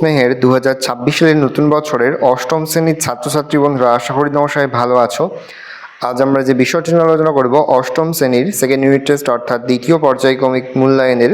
মেহের 2026 সালের নতুন বছরের অষ্টম শ্রেণীর ছাত্রছাত্রী বন্ধুরা, আশা করি তোমরা সবাই ভালো আছো। আজ আমরা যে বিষয়টি নিয়ে আলোচনা করব অষ্টম শ্রেণীর সেকেন্ড ইউনিট টেস্ট অর্থাৎ দ্বিতীয় পর্যায়ক্রমিক মূল্যায়নের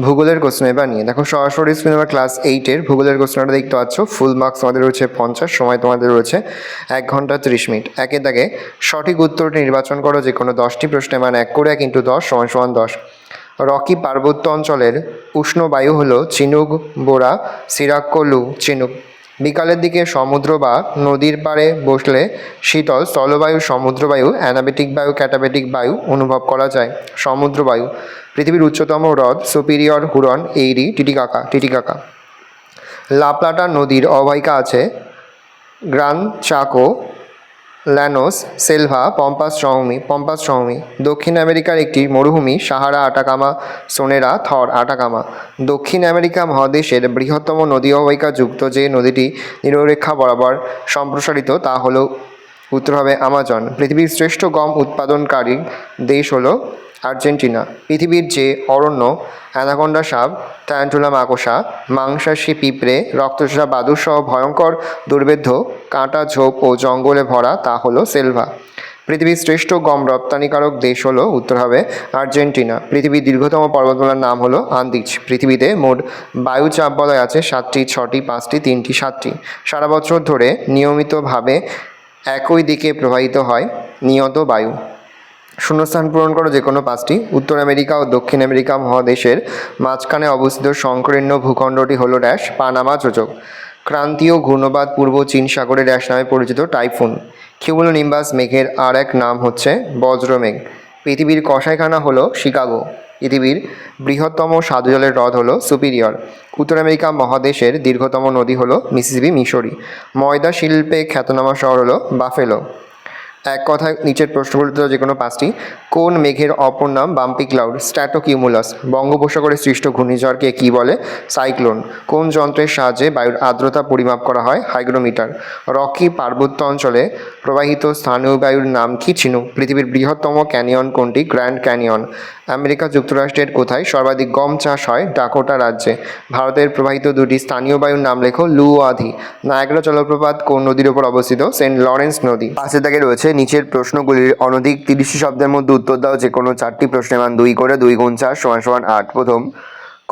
ভূগোলের কোশ্চেন পেপার নিয়ে। দেখো সরাসরি স্ক্রিনে আমরা ক্লাস 8-এর ভূগোলের কোশ্চেনটা দেখতে পাচ্ছ। ফুল মার্কস তোমাদের রয়েছে 50, সময় তোমাদের রয়েছে 1 ঘন্টা 30 মিনিট। একে দাগে সঠিক উত্তরটি নির্বাচন করো। যে কোনো 10টি প্রশ্নের মান 1 করে 1 × 10 = 10। রকি পার্বত্য অঞ্চলের উষ্ণ বায়ু হলো চিনুক, বোরা, সিরাক্কলু, চিনুক। বিকালের দিকে সমুদ্র বা নদীর পাড়ে বসলে শীতল স্থলবায়ু, সমুদ্রবায়ু, অ্যানাবেটিক বায়ু, ক্যাটাবেটিক বায়ু অনুভব করা যায়। সমুদ্রবায়ু। পৃথিবীর উচ্চতম হ্রদ সুপিরিয়র হুরন, এইরি, টিটিকাকা। টিটিকাকা। লা প্লাটা নদীর অববাহিকা আছে গ্রান চাকো, ল্যানোস, সেলভা, পম্পাস সমভূমি। দক্ষিণ আমেরিকার একটি মরুভূমি সাহারা, আটাকামা, সোনেরা, থর, আটাকামা। দক্ষিণ আমেরিকা মহাদেশের বৃহত্তম নদী অববাহিকা যুক্ত যে নদীটি নিরক্ষরেখা বরাবর সম্প্রসারিত তা হলো উত্তর হবে আমাজন। পৃথিবীর শ্রেষ্ঠ গম উৎপাদনকারী দেশ হলো আর্জেন্টিনা। পৃথিবীর যে অরণ্য অ্যানাকোন্ডা সাপ, ট্যারান্টুলা মাকড়সা, মাংসাশী পিঁপড়ে, রক্তচোষা বাদুড় সহ ভয়ঙ্কর দুর্ভেদ্য কাঁটা ঝোপ ও জঙ্গলে ভরা তা হলো সেলভা। পৃথিবীর শ্রেষ্ঠ গম রপ্তানিকারক দেশ হলো উত্তর হবে আর্জেন্টিনা। পৃথিবীর দীর্ঘতম পর্বতমালার নাম হলো আন্দিজ। পৃথিবীতে মোট বায়ু চাপ বলয় আছে 7টি, 6টি, 5টি, 3টি, 7টি। সারা বছর ধরে নিয়মিতভাবে একই দিকে প্রবাহিত হয় নিয়ত বায়ু। শূন্যস্থান পূরণ করো যে কোনো 5টি। উত্তর আমেরিকা ও দক্ষিণ আমেরিকা মহাদেশের মাঝখানে অবস্থিত সংকীর্ণ ভূখণ্ডটি হলো ড্যাশ পানামা যোজক। ক্রান্তীয় ঘূর্ণবাদ পূর্ব চীন সাগরে ড্যাশ নামে পরিচিত টাইফুন। কিউমুলোনিম্বাস মেঘের আর এক নাম হচ্ছে বজ্রমেঘ। পৃথিবীর কসাইখানা হলো শিকাগো। পৃথিবীর বৃহত্তম স্বাদু জলের হ্রদ হলো সুপিরিয়র। উত্তর আমেরিকা মহাদেশের দীর্ঘতম নদী হলো মিসিসিপি, মিশরি। ময়দা শিল্পে খ্যাতনামা শহর হলো বাফেলো। এক কথায় নিচের প্রশ্নগুলিতে যে কোনো 5টি। কোন মেঘের অপর নাম বাম্পি ক্লাউড? স্ট্র্যাটোকিউমুলাস। বঙ্গোপসাগরে সৃষ্ট ঘূর্ণিঝড়কে কী বলে? সাইক্লোন। কোন যন্ত্রের সাহায্যে বায়ুর আর্দ্রতা পরিমাপ করা হয়? হাইগ্রোমিটার। রকি পার্বত্য অঞ্চলে প্রবাহিত স্থানীয় বায়ুর নাম কি? চিনুক। পৃথিবীর বৃহত্তম ক্যানিয়ন কোনটি? Grand canyon. আমেরিকা যুক্তরাষ্ট্রের কোথায় সর্বাধিক গম চাষ হয়? ডাকোটা রাজ্যে। ভারতের প্রবাহিত 2টি স্থানীয় বায়ুর নাম লেখো। লু ও আধি। নায়াগ্রা জলপ্রপাত কোন নদীর ওপর অবস্থিত? সেন্ট লরেন্স নদী। পাশে দাগে রয়েছে নিচের প্রশ্নগুলির অনধিক 30টি শব্দের মধ্যে উত্তর দাও। যে কোনো 4টি প্রশ্নের মান 2 করে 2 × 4 = 8। প্রথম,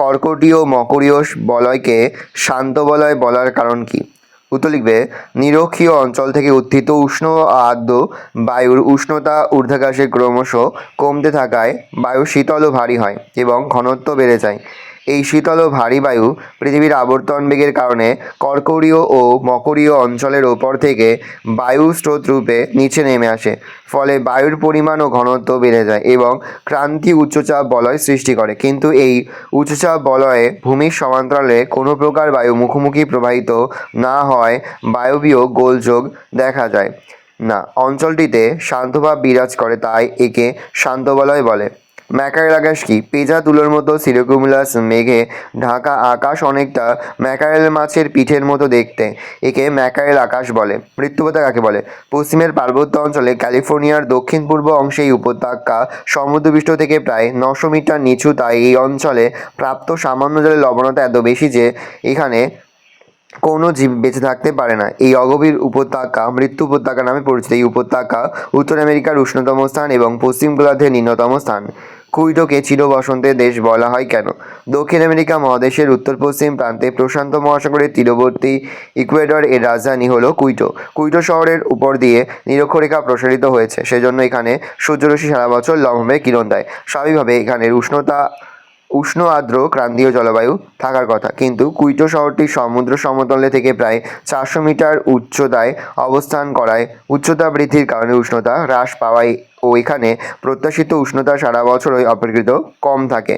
কর্কটীয় মকরীয় বলয়কে শান্ত বলয় বলার কারণ কি? উত্তর লিখবে নিরক্ষীয় অঞ্চল থেকে উত্থিত উষ্ণ ও আর্দ্র বায়ুর উষ্ণতা ঊর্ধ্বাকাশে ক্রমশ কমতে থাকায় বায়ু শীতল ও ভারী হয় এবং ঘনত্ব বেড়ে যায়। এই শীতল ও ভারী বায়ু পৃথিবীর আবর্তন বেগের কারণে কর্কটীয় ও মকরীয় অঞ্চলের ওপর থেকে বায়ু স্রোত রূপে নিচে নেমে আসে। ফলে বায়ুর পরিমাণ ও ঘনত্ব বেড়ে যায় এবং ক্রান্তীয় উচ্চচাপ বলয় সৃষ্টি করে। কিন্তু এই উচ্চচাপ বলয়ে ভূমির সমান্তরালে কোনো প্রকার বায়ু মুখোমুখি প্রবাহিত না হয় বায়বীয় গোলযোগ দেখা যায় না। অঞ্চলটিতে শান্তভাব বিরাজ করে, তাই একে শান্ত বলয় বলে। ম্যাকারেল আকাশ কি? পেঁজা তুলোর মতো সিরোকিউমুলাস মেঘে ঢাকা আকাশ অনেকটা ম্যাকারেল মাছের পিঠের মতো দেখতে। একে ম্যাকারেল আকাশ বলে। মৃত্যুপথা কাকে বলে? পশ্চিমের পার্বত্য অঞ্চলে ক্যালিফোর্নিয়ার দক্ষিণ পূর্ব অংশে এই উপত্যকা সমুদ্রপৃষ্ঠ থেকে প্রায় 900 মিটার নিচু। তাই এই অঞ্চলে প্রাপ্ত সামান্য জলের লবণতা এত বেশি যে এখানে কোনো জীব বেঁচে থাকতে পারে না। এই অগভীর উপত্যকা মৃত্যু উপত্যকা নামে পরিচিত। এই উপত্যকা উত্তর আমেরিকার উষ্ণতম স্থান এবং পশ্চিম গোলার্ধের নিম্নতম স্থান। কুইটোকে চির বসন্তের দেশ বলা হয় কেন? দক্ষিণ আমেরিকা মহাদেশের উত্তর পশ্চিম প্রান্তে প্রশান্ত মহাসাগরের তীরবর্তী ইকুয়েডর এর রাজধানী হলো কুইটো। কুইটো শহরের উপর দিয়ে নিরক্ষরেখা প্রসারিত হয়েছে, সেজন্য এখানে সূর্যরশ্মি সারা বছর লম্বে কিরণ দেয়। স্বাভাবিকভাবে এখানের উষ্ণ আর্দ্র ক্রান্তীয় জলবায়ু থাকার কথা। কিন্তু কুইটো শহরটি সমুদ্র সমতলে থেকে প্রায় 400 মিটার উচ্চতায় অবস্থান করায় উচ্চতা বৃদ্ধির কারণে উষ্ণতা হ্রাস পাওয়ায় ও এখানে প্রত্যাশিত উষ্ণতা সারা বছরই অপেক্ষাকৃত কম থাকে।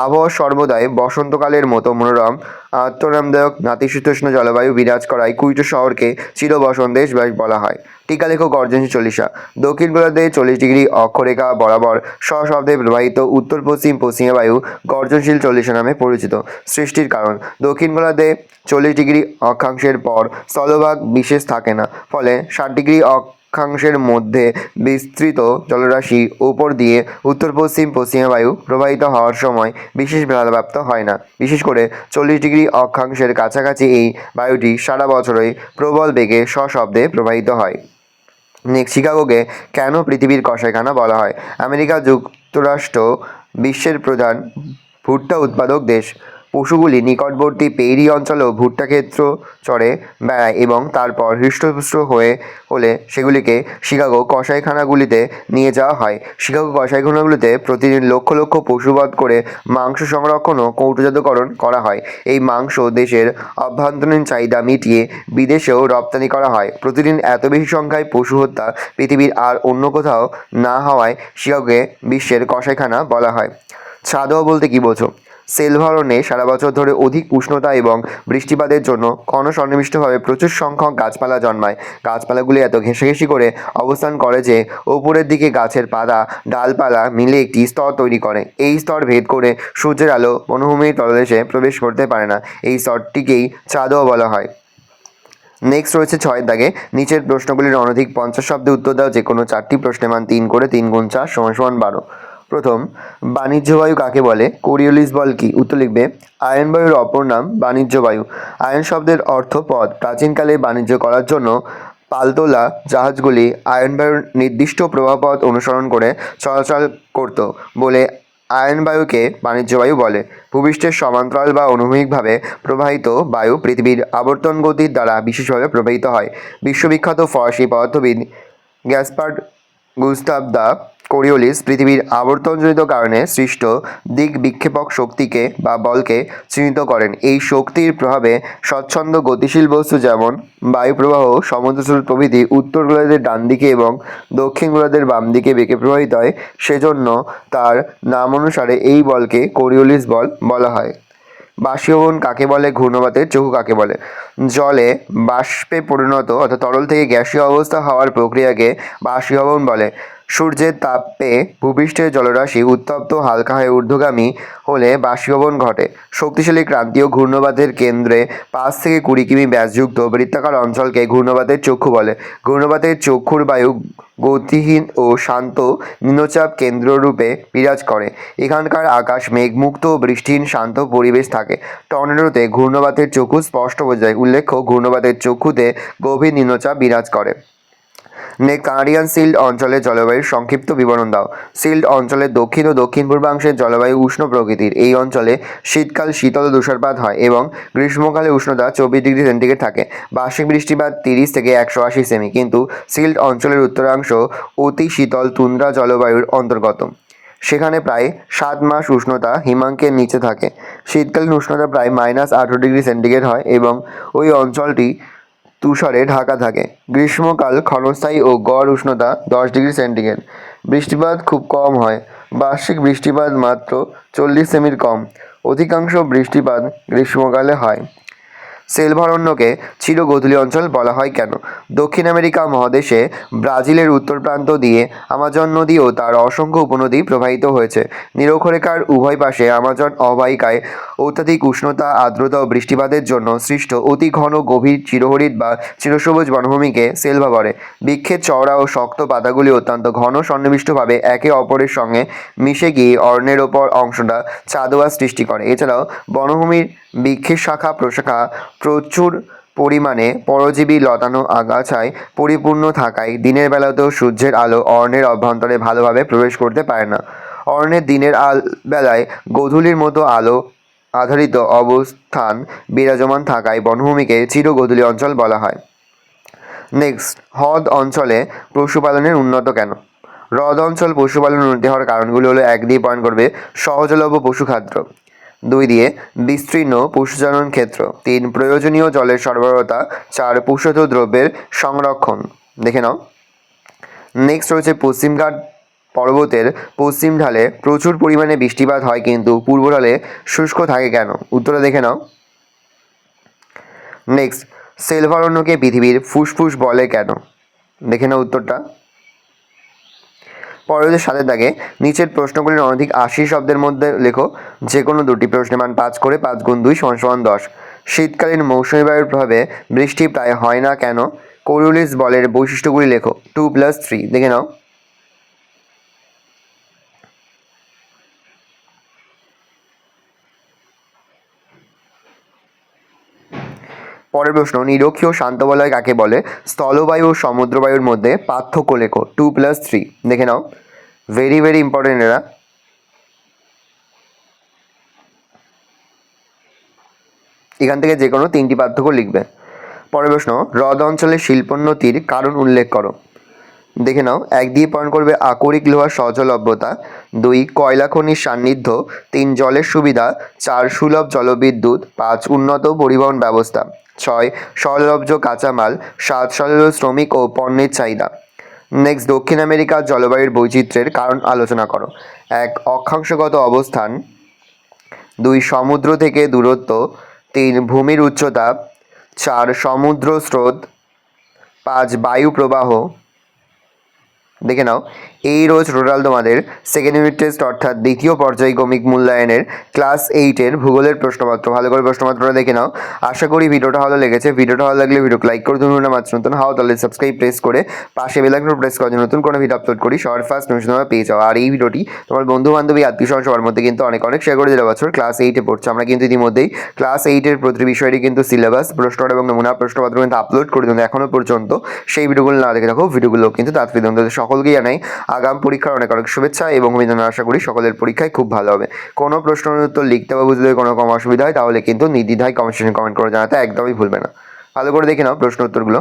আবহাওয়া সর্বদাই বসন্তকালের মতো মনোরম, আত্মনামদায়ক নাতিশীতোষ্ণ জলবায়ু বিরাজ করায় কুইটো শহরকে চির বসন্ত দেশ বলা হয়। টিকা লেখো গর্জনশীল চল্লিশা। দক্ষিণ গোলার্ধে 40 ডিগ্রি অক্ষরেখা বরাবর সশব্দে প্রবাহিত উত্তর পশ্চিম পশ্চিমা বায়ু গর্জনশীল চল্লিশা নামে পরিচিত। সৃষ্টির কারণ: দক্ষিণ গোলার্ধে 40 ডিগ্রি অক্ষাংশের পর স্থলভাগ বিশেষ থাকে না, ফলে 60 ডিগ্রি অক্ষাংশের মধ্যে বিস্তৃত জলরাশি উপর দিয়ে উত্তর পশ্চিমা বায়ু প্রবাহিত হওয়ার সময় বিশেষ বাধাপ্রাপ্ত হয় না। বিশেষ করে 40 ডিগ্রি অক্ষাংশের কাছাকাছি এই বায়ুটি সারা বছরই প্রবল বেগে সশব্দে প্রবাহিত হয়। নেক্সট, শিকাগোকে কেন পৃথিবীর কসাইখানা বলা হয়? আমেরিকা যুক্তরাষ্ট্র বিশ্বের প্রধান ভুট্টা উৎপাদক দেশ। পশুগুলি নিকটবর্তী পেরি অঞ্চলেও ভুট্টা ক্ষেত্র চড়ে বেড়ায় এবং তারপর হৃষ্টপুষ্ট হলে সেগুলিকে শিকাগো কসাইখানাগুলিতে নিয়ে যাওয়া হয়। শিকাগো কসাইখানাগুলিতে প্রতিদিন লক্ষ লক্ষ পশুবধ করে মাংস সংরক্ষণ ও কৌটোজাতকরণ করা হয়। এই মাংস দেশের অভ্যন্তরীণ চাহিদা মিটিয়ে বিদেশেও রপ্তানি করা হয়। প্রতিদিন এত বেশি সংখ্যায় পশু হত্যা পৃথিবীর আর অন্য কোথাও না হওয়ায় শিকাগোকে বিশ্বের কসাইখানা বলা হয়। ছাদোয়া বলতে কী বোঝো? সেলভারনে সারা বছর ধরে অধিক উষ্ণতা এবং বৃষ্টিপাতের জন্য সন্নিবিষ্টভাবে প্রচুর সংখ্যক গাছপালা জন্মায়। গাছপালাগুলি এত ঘেঁষাঘেঁষি করে অবস্থান করে যে ওপরের দিকে গাছের পাতা ডালপালা মিলে একটি স্তর তৈরি করে। এই স্তর ভেদ করে সূর্যের আলো বনভূমির তলদেশে প্রবেশ করতে পারে না। এই স্তরটিকেই চাঁদোয়া বলা হয়। নেক্সট রয়েছে 6 দাগে, নিচের প্রশ্নগুলির অনধিক 50 শব্দে উত্তর দাও। যে কোনো 4টি প্রশ্নের মান 3 করে, 3 গুণ 4 = 12। প্রথম, বাণিজ্য বায়ু কাকে বলে? কোরিওলিস বল কি? উত্তর লিখবে। আয়ন বায়ুর অপর নাম বাণিজ্য বায়ু। আয়ন শব্দের অর্থ পথ। প্রাচীনকালে বাণিজ্য করার জন্য পালতোলা জাহাজগুলি আয়ন বায়ুর নির্দিষ্ট প্রবাহপথ অনুসরণ করে চলাচল করত বলে আয়ন বায়ুকে বাণিজ্য বায়ু বলে। ভূপৃষ্ঠের সমান্তরাল বা অনুভূমিকভাবে প্রবাহিত বায়ু পৃথিবীর আবর্তন গতির দ্বারা বিশেষভাবে প্রবাহিত হয়। বিশ্ববিখ্যাত ফরাসি পদার্থবিদ গ্যাসপার গুস্তাভ দ্য কোরিওলিস পৃথিবীর আবর্তনজনিত কারণে সৃষ্ট দিক বিক্ষেপক শক্তিকে বা বলকে চিহ্নিত করেন। এই শক্তির প্রভাবে স্বচ্ছন্দ গতিশীল বস্তু যেমন বায়ুপ্রবাহ, সমুদ্রস্রোত প্রভৃতি উত্তর গোলার্ধের ডান দিকে এবং দক্ষিণ গোলার্ধের বাম দিকে বেঁকে প্রবাহিত হয়। সেজন্য তার নাম অনুসারে এই বলকে কোরিওলিস বল বলা হয়। বাষ্পীভবন কাকে বলে? ঘূর্ণবাতের চক্ষু কাকে বলে? জলে বাষ্পে পরিণত অর্থাৎ তরল থেকে গ্যাসীয় অবস্থা হওয়ার প্রক্রিয়াকে বাষ্পীভবন বলে। সূর্যের তাপে ভূপৃষ্ঠের জলরাশি উত্তপ্ত হালকা হয়ে ঊর্ধ্বগামী হলে বাষ্পীভবন ঘটে। শক্তিশালী ক্রান্তীয় ঘূর্ণবাতের কেন্দ্রে 5 থেকে 20 কিমি ব্যাসযুক্ত বৃত্তাকার অঞ্চলকে ঘূর্ণবাতের চক্ষু বলে। ঘূর্ণবাতের চক্ষুর বায়ু গতিহীন ও শান্ত নিম্নচাপ কেন্দ্ররূপে বিরাজ করে। এখানকার আকাশ মেঘমুক্ত ও বৃষ্টিহীন শান্ত পরিবেশ থাকে। টর্নেডোতে ঘূর্ণবাতের চক্ষু স্পষ্ট বোঝা যায়। উল্লেখ্য, ঘূর্ণবাতের চক্ষুতে গভীর নিম্নচাপ বিরাজ করে। কানাডিয়ান সিল্ট অঞ্চলের জলবায়ুর সংক্ষিপ্ত বিবরণ দাও। সিল্ট অঞ্চলের দক্ষিণ ও দক্ষিণ পূর্বাংশের জলবায়ু উষ্ণ প্রকৃতির। এই অঞ্চলে শীতকাল শীতল ও তুষারপাত হয় এবং গ্রীষ্মকালে উষ্ণতা 24 ডিগ্রি সেন্টিগ্রেড থাকে। বার্ষিক বৃষ্টিপাত 30 থেকে 180 সেমি। কিন্তু সিল্ট অঞ্চলের উত্তরাংশ অতি শীতল তুন্দ্রা জলবায়ুর অন্তর্গত। সেখানে প্রায় 7 মাস উষ্ণতা হিমাঙ্কের নিচে থাকে। শীতকালীন উষ্ণতা প্রায় -18 ডিগ্রি সেন্টিগ্রেড হয় এবং ওই অঞ্চলটি তুষারে ঢাকা থাকে। গ্রীষ্মকাল ক্ষণস্থায়ী ও গড় উষ্ণতা 10 ডিগ্রি সেন্টিগ্রেড। বৃষ্টিপাত খুব কম হয়। বার্ষিক বৃষ্টিপাত মাত্র 40 সেমির কম। অধিকাংশ বৃষ্টিপাত গ্রীষ্মকালে হয়। সেলভারণ্যকে চিরগোধূলি অঞ্চল বলা হয় কেন? দক্ষিণ আমেরিকা মহাদেশে ব্রাজিলের উত্তর প্রান্ত দিয়ে আমাজন নদী ও তার অসংখ্য উপনদী প্রবাহিত হয়েছে। নিরক্ষরেখার উভয় পাশে আমাজন অববাহিকায় অত্যাধিক উষ্ণতা, আর্দ্রতা ও বৃষ্টিপাতের জন্য সৃষ্ট অতি ঘন গভীর চিরহরিৎ বা চিরসবুজ বনভূমিকে সেলভা বলে। বৃক্ষের চওড়া ও শক্ত পাতাগুলি অত্যন্ত ঘন সন্নিবিষ্টভাবে একে অপরের সঙ্গে মিশে গিয়ে অরণ্যের ওপর অংশটা চাঁদোয়া সৃষ্টি করে। এছাড়াও বনভূমির বৃক্ষের শাখা প্রশাখা প্রচুর পরিমাণে পরজীবী লতানো আগাছায় পরিপূর্ণ থাকায় দিনের বেলাতেও সূর্যের আলো অরণ্যের অভ্যন্তরে ভালোভাবে প্রবেশ করতে পারে না। অরণ্যের দিনের বেলায় গোধূলির মতো আলো আধারিত অবস্থান বিরাজমান থাকায় বনভূমিকে চিরগোধূলি অঞ্চল বলা হয়। নেক্সট, হ্রদ অঞ্চলে পশুপালনের উন্নত কেন? হ্রদ অঞ্চল পশুপালনের উন্নতি হওয়ার কারণগুলো হলো: 1 দিয়ে পয়েন্ট করবে সহজলভ্য পশুখাদ্য, 2 দিয়ে বিস্তীর্ণ পশুচারণ ক্ষেত্র, 3 প্রয়োজনীয় জলের সরবরাহতা, 4 পশুজাত দ্রব্যের সংরক্ষণ। দেখে নাও। নেক্সট রয়েছে পশ্চিমঘাট পর্বতের পশ্চিম ঢালে প্রচুর পরিমাণে বৃষ্টিপাত হয় কিন্তু পূর্ব ঢালে শুষ্ক থাকে কেন? উত্তরটা দেখে নাও। নেক্সট, সেলভারণ্যকে পৃথিবীর ফুসফুস বলে কেন? দেখে নাও উত্তরটা। পরের সাথে দাগে নিচের প্রশ্নগুলির অনধিক 80 শব্দের মধ্যে লেখো। যে কোনো 2টি প্রশ্নের মান 5 করে, 5 গুণ 2 = 10। শীতকালীন মৌসুমী বায়ুর প্রভাবে বৃষ্টি প্রায় হয় না কেন? কোরিওলিস বলের বৈশিষ্ট্যগুলি লেখো। 2+3 দেখে নাও। পরের প্রশ্ন, নিরক্ষীয় শান্ত বলয় কাকে বলে? স্থলবায়ু ও সমুদ্রবায়ুর মধ্যে পার্থক্য লেখো। 2+3 দেখে নাও। ভেরি ভেরি ইম্পর্টেন্ট এরা। এখান থেকে যে কোনো 3টি পার্থক্য লিখবে। পরের প্রশ্ন, হ্রদ অঞ্চলের শিল্পোন্নতির কারণ উল্লেখ করো। দেখে নাও। 1 দিয়ে পয়েন্ট করবে আকরিক লোহার সহজলভ্যতা, 2 কয়লা খনির সান্নিধ্য, 3 জলের সুবিধা, 4 সুলভ জলবিদ্যুৎ, 5 উন্নত পরিবহন ব্যবস্থা, 6 সহজলভ্য কাঁচামাল, 7 সরল শ্রমিক ও পণ্যের চাহিদা। নেক্সট, দক্ষিণ আমেরিকার জলবায়ুর বৈচিত্র্যের কারণ আলোচনা করো। 1 অক্ষাংশগত অবস্থান, 2 সমুদ্র থেকে দূরত্ব, 3 ভূমির উচ্চতা, 4 সমুদ্র স্রোত, 5 বায়ু প্রবাহ। দেখে নাও। এই রোজ টোটাল তোমাদের সেকেন্ড ইউনিট টেস্ট অর্থাৎ দ্বিতীয় পর্যায়ক্রমিক মূল্যায়নের ক্লাস 8-এর ভূগোলের প্রশ্নপত্র। ভালো করে প্রশ্নপত্রটা দেখে নাও। আশা করি ভিডিওটা ভালো লেগেছে। ভিডিওটা ভালো লাগলে ভিডিওকে লাইক করে ধরুন না, মাত্র নতুন হাও তাহলে সাবস্ক্রাইব প্রেস করে পাশে বেল আইকন প্রেস করে নতুন কোনো ভিডিও আপলোড করি সবার ফার্স্ট নোটিফিকেশন পেয়ে যাও। আর এই ভিডিওটি তোমার বন্ধু বান্ধবী আত্মীয় স্বজন সবার মধ্যে কিন্তু অনেক অনেক শেয়ার করে দিলে। বছর ক্লাস 8-এ পড়ছে, আমরা কিন্তু ইতিমধ্যেই ক্লাস 8-এর প্রতিটি বিষয়েরই কিন্তু সিলেবাস, প্রশ্ন এবং নমুনা প্রশ্নপত্র কিন্তু আপলোড করে দিন। এখনও পর্যন্ত সেই ভিডিওগুলো না দেখে থাকো, ভিডিওগুলো কিন্তু তাড়াতাড়ি তোমাদের সকলকে জানাই আগাম পরীক্ষার অনেক অনেক শুভেচ্ছা এবং অভিনন্দন। আশা করি সকলের পরীক্ষায় খুব ভালো হবে। কোনো প্রশ্নের উত্তর লিখতে বা বুঝতে কোনো কম অসুবিধা হয় তাহলে কিন্তু নির্দ্বিধায় কমেন্ট সেকশনে কমেন্ট করে জানাতে একদমই ভুলবে না। ভালো করে দেখে নাও প্রশ্ন উত্তরগুলো।